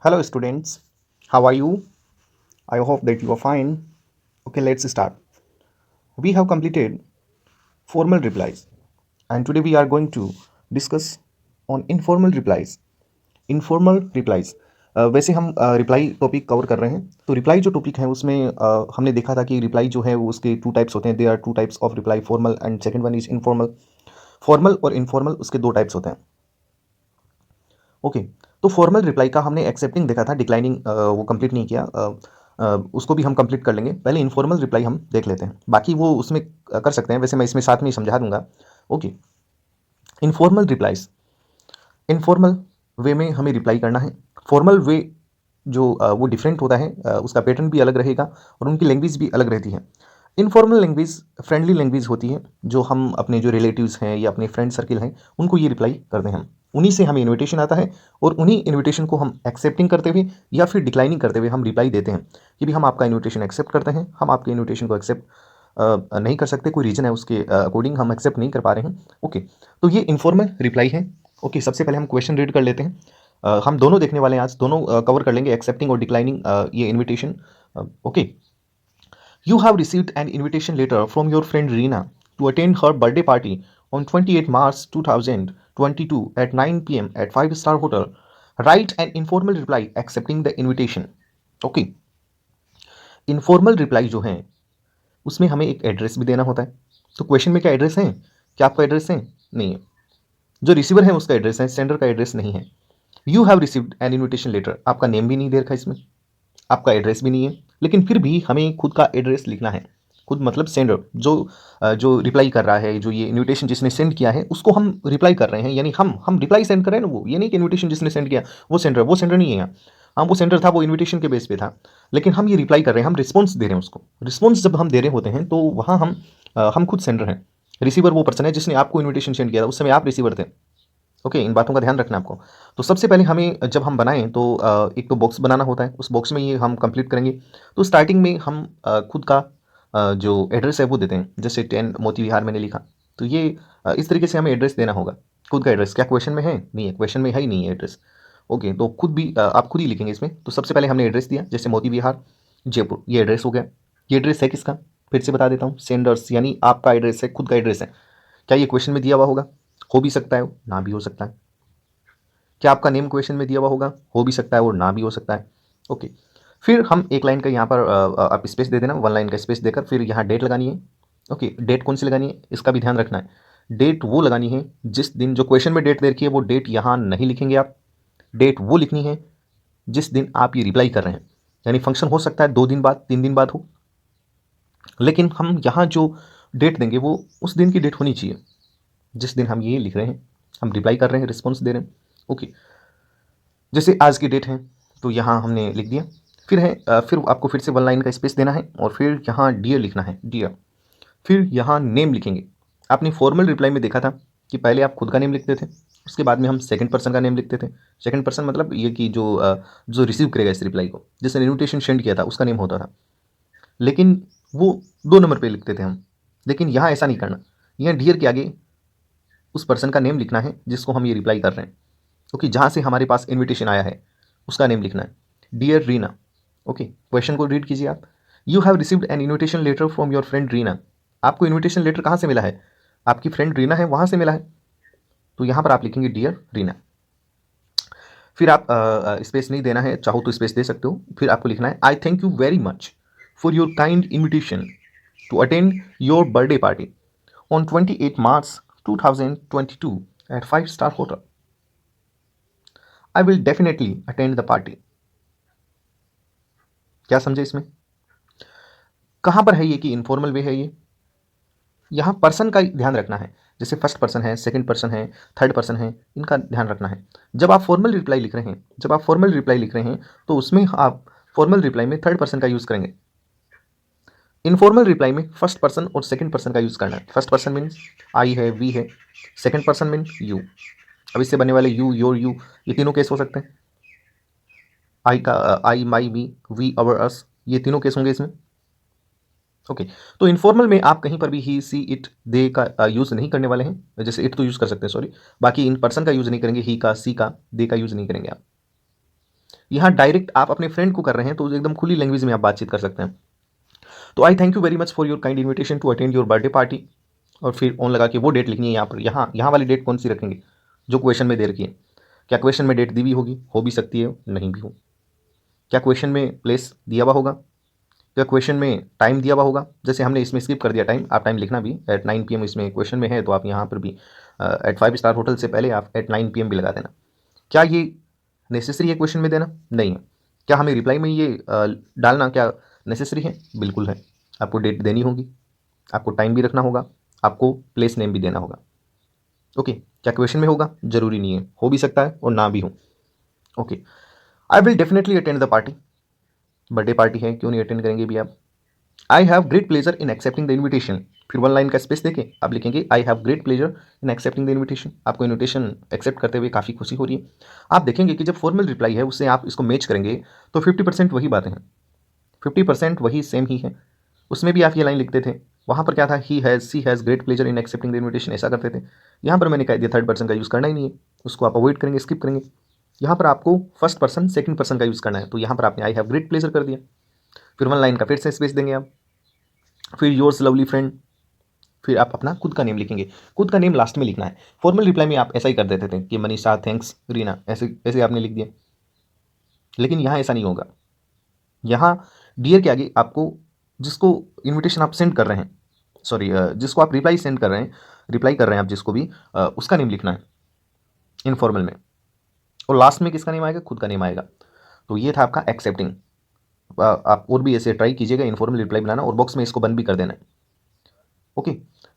Hello students, how are you? I hope that you are fine. Okay, let's start. We have completed formal replies and today we are going to discuss on informal replies. Informal replies वैसे हम reply topic cover कर रहे हैं तो reply जो topic है उसमें हमने देखा था कि रिप्लाई जो है वो उसके टू टाइप्स होते हैं. There are two types of reply, formal and second one is informal. Formal और इनफॉर्मल उसके दो टाइप्स होते हैं. ओके. तो फॉर्मल रिप्लाई का हमने एक्सेप्टिंग देखा था, डिक्लाइनिंग वो कंप्लीट नहीं किया. उसको भी हम कंप्लीट कर लेंगे. पहले इनफॉर्मल रिप्लाई हम देख लेते हैं, बाकी वो उसमें कर सकते हैं. वैसे मैं इसमें साथ में ही समझा दूंगा. ओके. इनफॉर्मल रिप्लाईज, इनफॉर्मल वे में हमें रिप्लाई करना है. फॉर्मल वे जो वो डिफरेंट होता है, उसका पैटर्न भी अलग रहेगा और उनकी लैंग्वेज भी अलग रहती है. इनफॉर्मल लैंग्वेज फ्रेंडली लैंग्वेज होती है, जो हम अपने जो रिलेटिव्स हैं या अपने फ्रेंड सर्किल हैं उनको ये रिप्लाई करते हैं हम. उन्हीं से हमें इनविटेशन आता है और उन्हीं इनविटेशन को हम एक्सेप्टिंग करते हुए या फिर डिक्लाइनिंग करते हुए हम रिप्लाई देते हैं कि भी हम आपका इनविटेशन एक्सेप्ट करते हैं, हम आपके इनविटेशन को एक्सेप्ट नहीं कर सकते, कोई रीज़न है उसके अकॉर्डिंग हम एक्सेप्ट नहीं कर पा रहे हैं. ओके. तो ये इनफॉर्मल रिप्लाई है. ओके. सबसे पहले हम क्वेश्चन रीड कर लेते हैं. हम दोनों देखने वाले हैं आज, दोनों कवर कर लेंगे, एक्सेप्टिंग और डिक्लाइनिंग ये invitation. Okay. You have received an invitation letter from your friend Reena to attend her birthday party on 28 March 2022 at 9 p.m. at 5-star hotel. Write an informal reply accepting the invitation. Okay. Informal reply जो है उसमें हमें एक address भी देना होता है. तो क्वेश्चन में क्या एड्रेस है? क्या आपका एड्रेस है? नहीं है. जो रिसीवर है उसका एड्रेस है, सेंडर का एड्रेस नहीं है. You have received an invitation letter, आपका नेम भी नहीं दे रखा इसमें, आपका एड्रेस भी नहीं है, लेकिन फिर भी हमें खुद का एड्रेस लिखना है. खुद मतलब सेंडर, जो रिप्लाई कर रहा है, जो ये इनविटेशन जिसने सेंड किया है उसको हम रिप्लाई कर रहे हैं, यानी हम रिप्लाई सेंड कर रहे हैं ना. वो ये नहीं कि इनविटेशन जिसने सेंड किया वो सेंडर नहीं है यहाँ. हाँ, वो सेंडर था, वो इनविटेशन के बेस पे था, लेकिन हम ये रिप्लाई कर रहे हैं, हम रिस्पॉन्स दे रहे हैं उसको. रिस्पॉन्स जब हम दे रहे होते हैं तो वहाँ हम खुद सेंडर हैं. रिसीवर वो पर्सन है जिसने आपको इन्विटेशन सेंड किया था, उस समय आप रिसीवर थे. ओके. इन बातों का ध्यान रखना आपको. तो सबसे पहले हमें जब हम बनाएं तो एक तो बॉक्स बनाना होता है, उस बॉक्स में ये हम कंप्लीट करेंगे. तो स्टार्टिंग में हम खुद का जो एड्रेस है वो देते हैं. जैसे 10 मोती विहार मैंने लिखा, तो ये इस तरीके से हमें एड्रेस देना होगा. खुद का एड्रेस क्या क्वेश्चन में है? नहीं है, क्वेश्चन में है ही नहीं है एड्रेस. ओके. तो खुद भी आप खुद ही लिखेंगे इसमें. तो सबसे पहले हमने एड्रेस दिया, जैसे मोती विहार जयपुर, ये एड्रेस हो गया. ये एड्रेस है किसका? फिर से बता देता हूँ, सेंडर्स, यानी आपका एड्रेस है, खुद का एड्रेस है. क्या ये क्वेश्चन में दिया हुआ होगा? हो भी सकता है, ना भी हो सकता है. क्या आपका नेम क्वेश्चन में दिया हुआ होगा? हो भी सकता है और ना भी हो सकता है. ओके. फिर हम एक लाइन का यहाँ पर आप स्पेस दे देना, वन लाइन का स्पेस देकर फिर यहाँ डेट लगानी है. ओके. डेट कौन सी लगानी है इसका भी ध्यान रखना है. डेट वो लगानी है जिस दिन, जो क्वेश्चन में डेट दे रखी है वो डेट यहाँ नहीं लिखेंगे आप. डेट वो लिखनी है जिस दिन आप ये रिप्लाई कर रहे हैं. यानी फंक्शन हो सकता है 2 दिन बाद, 3 दिन बाद हो, लेकिन हम यहाँ जो डेट देंगे वो उस दिन की डेट होनी चाहिए जिस दिन हम ये लिख रहे हैं, हम रिप्लाई कर रहे हैं, रिस्पॉन्स दे रहे हैं. ओके. जैसे आज की डेट है तो यहाँ हमने लिख दिया. फिर है फिर आपको फिर से वन लाइन का स्पेस देना है और फिर यहाँ डियर लिखना है, डियर. फिर यहाँ नेम लिखेंगे. आपने फॉर्मल रिप्लाई में देखा था कि पहले आप खुद का नेम लिखते थे, उसके बाद में हम सेकंड पर्सन का नेम लिखते थे. सेकंड पर्सन मतलब ये कि जो रिसीव करेगा इस रिप्लाई को, जिसने इन्विटेशन सेंड किया था उसका नेम होता था, लेकिन वो 2 नंबर पे लिखते थे हम. लेकिन यहाँ ऐसा नहीं करना. यहाँ डियर के आगे उस पर्सन का नेम लिखना है जिसको हम ये रिप्लाई कर रहे हैं. ओके. जहाँ से हमारे पास इन्विटेशन आया है उसका नेम लिखना है, डियर रीना. ओके. क्वेश्चन को रीड कीजिए आप. You have received an invitation letter from your friend Reena. आपको इन्विटेशन लेटर कहाँ से मिला है? आपकी फ्रेंड रीना है वहाँ से मिला है, तो यहाँ पर आप लिखेंगे डियर रीना. फिर आप स्पेस नहीं देना है, चाहो तो स्पेस दे सकते हो. फिर आपको लिखना है, I thank you very much for your kind invitation to attend your birthday party on 28 March 2022 at 5-star hotel. I will definitely attend the party. क्या समझे इसमें? कहाँ पर है ये कि इनफॉर्मल वे है ये? यहाँ पर्सन का ध्यान रखना है. जैसे फर्स्ट पर्सन है, सेकंड पर्सन है, थर्ड पर्सन है, इनका ध्यान रखना है. जब आप फॉर्मल रिप्लाई लिख रहे हैं, तो उसमें आप फॉर्मल रिप्लाई में थर्ड पर्सन का यूज़ करेंगे. इनफॉर्मल रिप्लाई में फर्स्ट पर्सन और सेकंड पर्सन का यूज़ करना है. फर्स्ट पर्सन मीन्स आई है, वी है. Second person means you. अब इससे बनने वाले यू, योर, यू, ये तीनों केस हो सकते हैं. आई का आई, माई, वी, अवर, अस, ये तीनों केस होंगे इसमें. ओके. तो इनफॉर्मल में आप कहीं पर भी ही, सी, इट, दे का यूज़ नहीं करने वाले हैं. जैसे इट तो यूज़ कर सकते हैं, सॉरी. बाकी इन पर्सन का यूज़ नहीं करेंगे, ही का, सी का, दे का यूज़ नहीं करेंगे आप. यहाँ डायरेक्ट आप अपने फ्रेंड को कर रहे हैं तो एकदम खुली लैंग्वेज में आप बातचीत कर सकते हैं। तो I thank you very much for your kind invitation to attend your birthday party, और फिर ऑन लगा के वो डेट लिखनी है यहाँ पर। यहाँ वाली डेट कौन सी रखेंगे जो क्वेश्चन में दे रखी है। क्या क्वेश्चन में डेट दी हुई होगी? हो भी सकती है, नहीं भी हो। क्या क्वेश्चन में प्लेस दिया हुआ होगा? क्या क्वेश्चन में टाइम दिया हुआ होगा? जैसे हमने इसमें स्किप कर दिया टाइम, आप टाइम लिखना भी एट 9 PM इसमें क्वेश्चन में है, तो आप यहाँ पर भी एट 5 स्टार होटल से पहले आप एट 9 PM भी लगा देना। क्या ये नेसेसरी है क्वेश्चन में देना? नहीं है। क्या हमें रिप्लाई में ये डालना क्या नेसेसरी है? बिल्कुल है। आपको डेट देनी होगी, आपको टाइम भी रखना होगा, आपको प्लेस नेम भी देना होगा। ओके। क्या क्वेश्चन में होगा? जरूरी नहीं है, हो भी सकता है और ना भी हो। Okay. I will definitely attend the party. Birthday party है, क्यों नहीं अटेंड करेंगे भी आप। आई have great pleasure in accepting the invitation. फिर वन लाइन का स्पेस देके आप लिखेंगे आई have great pleasure in accepting the invitation. आपको इन्विटेशन एक्सेप्ट करते हुए काफ़ी खुशी हो रही है। आप देखेंगे कि जब फॉर्मल रिप्लाई है उससे आप इसको मैच करेंगे तो 50% वही बातें हैं, 50% वही सेम ही है। उसमें भी आप ये लाइन लिखते थे, वहाँ पर क्या था, he has she has great pleasure in accepting the invitation, ऐसा करते थे। यहाँ पर मैंने कह दिया थर्ड पर्सन का यूज़ करना ही नहीं है, उसको आप अवॉइड करेंगे, स्किप करेंगे। यहाँ पर आपको फर्स्ट पर्सन सेकंड पर्सन का यूज़ करना है, तो यहाँ पर आपने आई हैव ग्रेट प्लेजर कर दिया। फिर वन लाइन का फिर से स्पेस देंगे आप, फिर योर्स लवली फ्रेंड, फिर आप अपना खुद का नेम लिखेंगे। खुद का नेम लास्ट में लिखना है। फॉर्मल रिप्लाई में आप ऐसा ही कर देते थे कि मनीषा, थैंक्स, रीना, ऐसे ऐसे आपने लिख दिया, लेकिन यहाँ ऐसा नहीं होगा। यहाँ डियर के आगे आपको जिसको इन्विटेशन आप सेंड कर रहे हैं, सॉरी जिसको आप रिप्लाई सेंड कर रहे हैं, रिप्लाई कर रहे हैं आप जिसको भी, उसका नेम लिखना है इनफॉर्मल में, और लास्ट में किसका नेम आएगा? खुद का नेम आएगा। तो ये था आपका एक्सेप्टिंग। आप और भी ऐसे ट्राई कीजिएगा इनफॉर्मल रिप्लाई बनाना, और बॉक्स में इसको बंद भी कर देना है। ओके।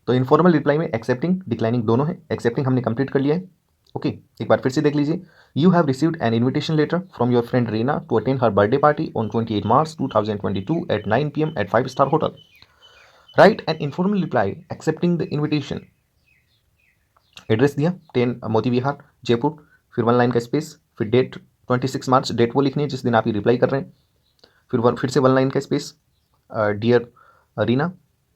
तो इनफॉर्मल रिप्लाई में एक्सेप्टिंग डिक्लाइनिंग दोनों है। एक्सेप्टिंग हमने कंप्लीट कर लिया है। ओके। एक बार फिर से देख लीजिए। You have received an invitation letter from your friend Reena to attend her birthday party on 28 March 2022 at 9 PM at 5 star hotel. Right an informal reply accepting the invitation. Address दिया 10 मोती विहार जयपुर, फिर वन लाइन का space, फिर date 26 March, date वो लिखनी है जिस दिन आप ये रिप्लाई कर रहे हैं। फिर से वन लाइन का space, dear Reena,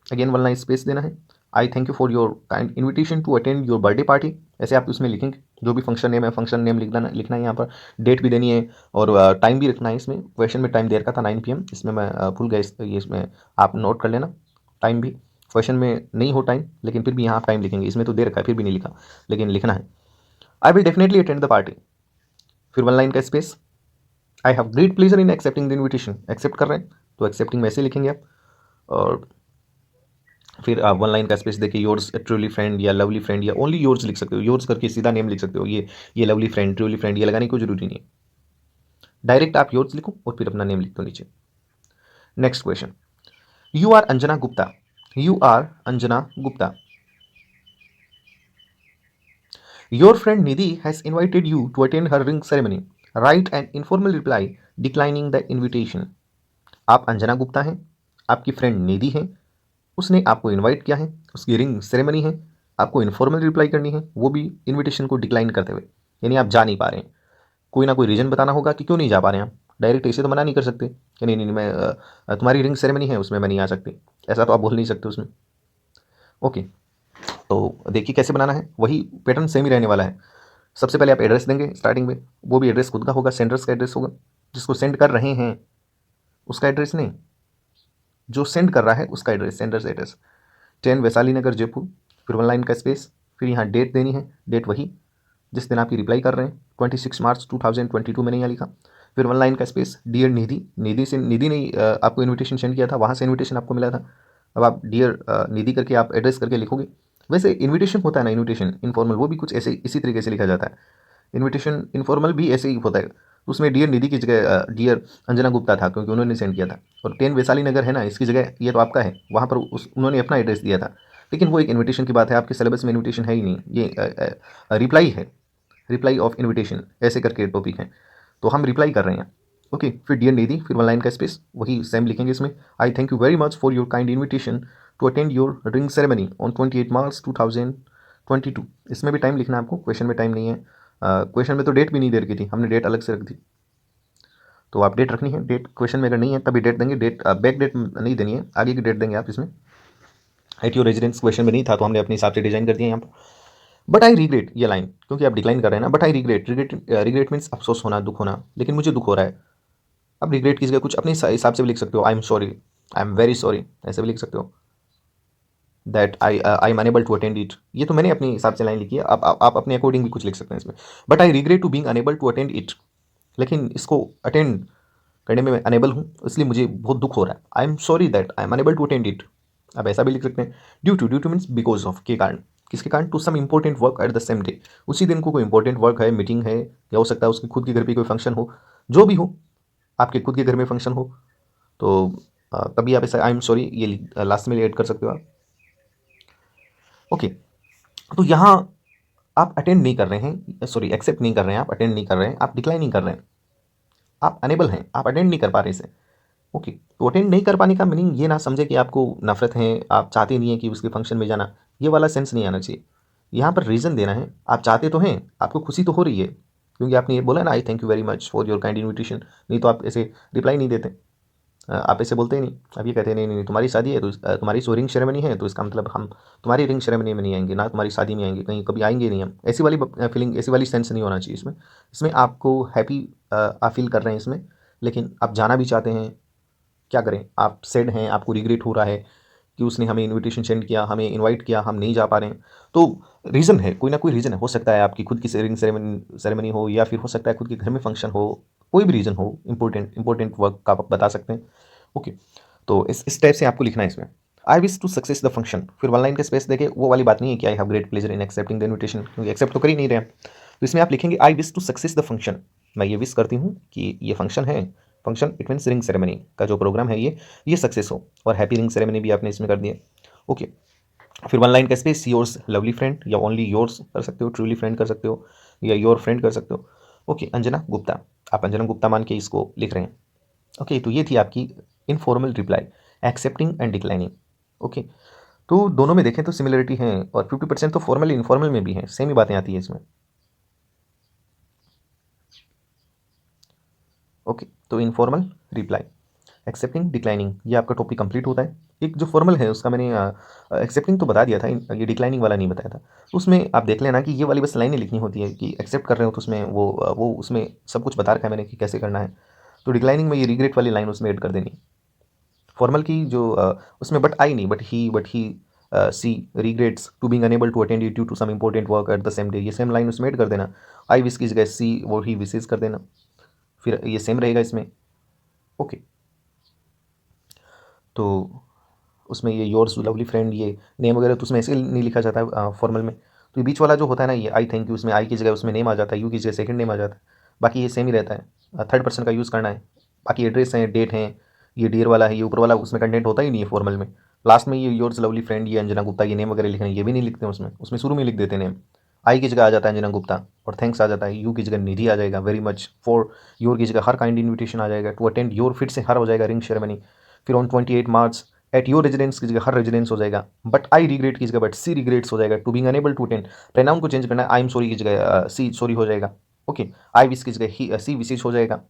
again one line space देना है। I thank you for your kind invitation to attend your birthday party, ऐसे आप उसमें लिखेंगे। जो भी फंक्शन नेम है, फंक्शन नेम लिखना है यहाँ पर, डेट भी देनी है, और टाइम भी रखना है। इसमें क्वेश्चन में टाइम दे रखा था 9 PM, इसमें मैं भूल गया, ये इसमें आप नोट कर लेना। टाइम भी क्वेश्चन में नहीं हो टाइम, लेकिन फिर भी यहाँ आप टाइम लिखेंगे। इसमें तो दे रखा है, फिर भी नहीं लिखा, लेकिन लिखना है। I will definitely attend the party, फिर वन लाइन का space. I have great pleasure in accepting the invitation, accept कर रहे हैं तो एक्सेप्टिंग में ऐसे लिखेंगे आप, और फिर आप वन लाइन का स्पेस देखिए, योर्स ट्रूली फ्रेंड या लवली फ्रेंड, या ओनली योर्स लिख सकते हो, योर्स करके सीधा नेम लिख सकते हो। ये लवली फ्रेंड, ट्रूली फ्रेंड ये लगाने की कोई जरूरी नहीं है, डायरेक्ट आप योर्स लिखो और फिर अपना नेम लिख दो नीचे। Next question, you are Anjana Gupta. You are Anjana Gupta. Your friend Nidhi has invited you to attend her ring ceremony. Right an informal reply declining the invitation. आप अंजना गुप्ता हैं, आपकी फ्रेंड निधि है, उसने आपको इनवाइट किया है, उसकी रिंग सेरेमनी है, आपको इनफॉर्मल रिप्लाई करनी है, वो भी इनविटेशन को डिक्लाइन करते हुए, यानी आप जा नहीं पा रहे हैं। कोई ना कोई रीज़न बताना होगा कि क्यों नहीं जा पा रहे हैं आप। डायरेक्ट ऐसे तो मना नहीं कर सकते कि नहीं नहीं मैं तुम्हारी रिंग सेरेमनी है उसमें मैं नहीं आ सकती, ऐसा तो आप बोल नहीं सकते उसमें। ओके। तो देखिए कैसे बनाना है, वही पैटर्न सेम ही रहने वाला है। सबसे पहले आप एड्रेस देंगे स्टार्टिंग में, वो भी एड्रेस खुद का होगा, सेंडर्स का एड्रेस होगा, जिसको सेंड कर रहे हैं उसका एड्रेस नहीं, जो सेंड कर रहा है उसका एड्रेस, सेंडर्स एड्रेस। 10 वैशाली नगर जयपुर, फिर वन लाइन का स्पेस, फिर यहाँ डेट देनी है, डेट वही जिस दिन आप ये रिप्लाई कर रहे हैं, 26 मार्च 2022 मैंने यहाँ लिखा। फिर वन लाइन का स्पेस, डियर निधि, निधि से निधि ने आपको इन्विटेशन सेंड किया था, वहाँ से इन्विटेशन आपको मिला था। अब आप डियर निधि करके आप एड्रेस करके लिखोगे। वैसे इन्विटेशन होता है ना, इन्विटेशन इनफॉर्मल, वो भी कुछ ऐसे इसी तरीके से लिखा जाता है। इन्विटेशन इनफॉर्मल भी ऐसे ही होता है, उसमें डियर निधि की जगह डियर अंजना गुप्ता था क्योंकि उन्होंने सेंड किया था। और 10 वैशाली नगर है ना, इसकी जगह ये तो आपका है, वहाँ पर उन्होंने अपना एड्रेस दिया था। लेकिन वो एक इन्विटेशन की बात है, आपके सिलेबस में इन्विटेशन है ही नहीं, ये रिप्लाई है, रिप्लाई ऑफ इन्विटेशन ऐसे करके टॉपिक है, तो हम रिप्लाई कर रहे हैं। ओके। फिर डियर निधि, फिर वन लाइन का स्पेस, वही सेम लिखेंगे इसमें। I thank you very much for your kind invitation to attend your ring ceremony on 28 March 2022। इसमें भी टाइम लिखना है आपको, क्वेश्चन में टाइम नहीं है। क्वेश्चन में तो डेट भी नहीं दे रखी थी, हमने डेट अलग से रख दी, तो आप डेट रखनी है। डेट क्वेश्चन में अगर नहीं है तभी डेट देंगे, डेट बैक डेट नहीं देनी है, आगे की डेट देंगे आप इसमें। एट योर रेजिडेंस क्वेश्चन में नहीं था तो हमने अपने हिसाब से डिजाइन कर दिया यहाँ पर। बट आई रिग्रेट, ये लाइन क्योंकि आप डिक्लाइन कर रहे हैं ना, but I regret, regret means अफसोस होना, दुख होना, लेकिन मुझे दुख हो रहा है। आप रिग्रेट की जगह कुछ अपने हिसाब से भी लिख सकते हो, I am sorry, I am very sorry, ऐसे भी लिख सकते हो। That I am unable to attend it, ये तो मैंने अपने हिसाब से लाइन लिखी है, आप अपने अकॉर्डिंग भी कुछ लिख सकते हैं इसमें। But I regret to being unable to attend it, लेकिन इसको अटेंड करने में मैं अनेबल हूँ, इसलिए मुझे बहुत दुख हो रहा है। I am sorry that I am unable to attend it. आप ऐसा भी लिख सकते हैं। Due to means because of, के कारण, किसके कारण, to some important work at the same day, उसी दिन को कोई इंपॉर्टेंट वर्क है, मीटिंग है, या हो सकता है उसके खुद के घर पे कोई फंक्शन हो, जो भी हो, आपके खुद के घर में फंक्शन हो, तो तभी आप ऐसा आई एम सॉरी ये लास्ट में ऐड कर सकते हो आप। ओके, तो यहाँ आप अटेंड नहीं कर रहे हैं, सॉरी एक्सेप्ट नहीं कर रहे हैं, आप अटेंड नहीं कर रहे हैं, आप डिक्लाइन नहीं कर रहे हैं, आप अनेबल हैं, आप अटेंड नहीं कर पा रहे इसे। ओके, तो अटेंड नहीं कर पाने का मीनिंग ये ना समझे कि आपको नफरत है, आप चाहते नहीं है कि उसके फंक्शन में जाना, ये वाला सेंस नहीं आना चाहिए। यहाँ पर रीज़न देना है, आप चाहते तो हैं, आपको खुशी तो हो रही है, क्योंकि आपने ये बोला ना आई thank you very much for your kind invitation, नहीं तो आप ऐसे रिप्लाई नहीं देते। आप ऐसे बोलते ही नहीं, आप ये कहते हैं नहीं नहीं नहीं, तुम्हारी शादी है तो तुम्हारी सो रिंग सेरेमनी है, तो इसका मतलब हम तुम्हारी रिंग सेरेमनी में नहीं आएंगे, ना तुम्हारी शादी में आएंगे, कहीं कभी आएंगे नहीं हम, ऐसी वाली फीलिंग, ऐसी वाली सेंस नहीं होना चाहिए इसमें। इसमें आपको हैप्पी आप फील कर रहे हैं इसमें, लेकिन आप जाना भी चाहते हैं, क्या करें, आप सैड हैं, आपको रिग्रेट हो रहा है कि उसने हमें इनविटेशन सेंड किया, हमें इनवाइट किया, हम नहीं जा पा रहे हैं। तो रीज़न है, कोई ना कोई रीज़न है, हो सकता है आपकी खुद की रिंग सेरेमनी हो, या फिर हो सकता है खुद के घर में फंक्शन हो, कोई भी रीज़न हो, इंपॉर्टेंट वर्क का आप बता सकते हैं। ओके, तो इस टाइप से आपको लिखना है इसमें। I wish to success the function, फिर वन लाइन का स्पेस देके वो वाली बात नहीं है कि I have great pleasure in accepting the invitation, क्योंकि एक्सेप्ट तो कर ही नहीं रहे हैं। तो इसमें आप लिखेंगे I wish to success the function, मैं ये विश करती हूँ कि ये फंक्शन है, function it means ring ceremony का जो प्रोग्राम है ये सक्सेस हो, और हैप्पी रिंग सेरेमनी भी आपने इसमें कर दिया। ओके, फिर वन लाइन का स्पेस, योर्स लवली फ्रेंड, या ओनली योर्स कर सकते हो, ट्रूली फ्रेंड कर सकते हो, या योर फ्रेंड कर सकते हो। ओके, अंजना गुप्ता, आप अंजना गुप्ता मान के इसको लिख रहे हैं। ओके, तो ये थी आपकी informal reply, accepting and declining. Okay, तो दोनों में देखें तो सिमिलरिटी है, और 50% तो फॉर्मल इनफॉर्मल में भी है, सेम ही बातें आती है इसमें। ओके, तो इनफॉर्मल रिप्लाई, एक्सेप्टिंग, डिक्लाइनिंग, ये आपका टॉपिक कंप्लीट होता है। एक जो फॉर्मल है उसका मैंने एक्सेप्टिंग तो बता दिया था, ये डिक्लाइनिंग वाला नहीं बताया था। तो उसमें आप देख लेना कि ये वाली बस लाइनें लिखनी होती है कि एक्सेप्ट कर रहे हो तो उसमें वो उसमें सब कुछ बता रखा है मैंने कि कैसे करना है। तो डिक्लाइनिंग में ये रिग्रेट वाली लाइन उसमें ऐड कर देनी। फॉर्मल की जो उसमें बट आई नहीं, but he she regrets to being unable to attend due to some important work at the same day, ये सेम लाइन उसमें ऐड कर देना। आई विश की जगह सी वो ही विशेष कर देना, फिर ये सेम रहेगा इसमें। ओके, तो उसमें ये योर्स लवली फ्रेंड, ये नेम वगैरह तो उसमें ऐसे नहीं लिखा जाता है फॉर्मल में। तो ये बीच वाला जो होता है ना, ये आई थैंक यू, उसमें आई की जगह उसमें नेम आ जाता है, यू की जगह सेकंड नेम आ जाता है, बाकी ये सेम ही रहता है, थर्ड पर्सन का यूज़ करना है। बाकी एड्रेस है, डेट है, ये डियर वाला है, ये ऊपर वाला उसमें कंटेंट होता ही नहीं है फॉर्मल में। लास्ट में ये योर्स लवली फ्रेंड, ये अंजना गुप्ता, ये नेम वगैरह लिखना है, ये भी नहीं लिखते हैं उसमें, उसमें शुरू में लिख देते हैं नेम। आई की जगह आ जाता है अंजना गुप्ता, और थैंक्स आ जाता है, यू की जगह निधि आ जाएगा, वेरी मच फॉर, योर की जगह हर काइंड इन्विटेशन आ जाएगा, टू अटेंड योर फिर से हर हो जाएगा रिंग सेरेमनी, फिर on 28 March at your residence की जगह हर रेजिडेंस हो जाएगा, बट आई रिग्रेट की जगह बट सी रिग्रेट्स हो जाएगा, to being unable to attend, pronoun को चेंज करना है, आई एम सॉरी की जगह सी सॉरी हो जाएगा। ओके, आई विश की जगह ही सी विशेष हो जाएगा।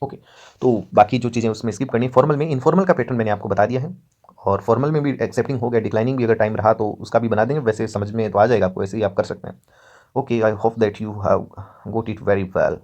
ओके, तो बाकी जो चीज़ें उसमें स्किप करनी, फॉर्मल में इनफॉर्मल का पैटर्न मैंने आपको बता दिया है, और फॉर्मल में भी एक्सेप्टिंग हो गया, डिक्लाइनिंग भी अगर टाइम रहा तो उसका भी बना देंगे, वैसे समझ में तो आ जाएगा आपको, ऐसे ही आप कर सकते हैं। Okay, I hope that you have got it very well.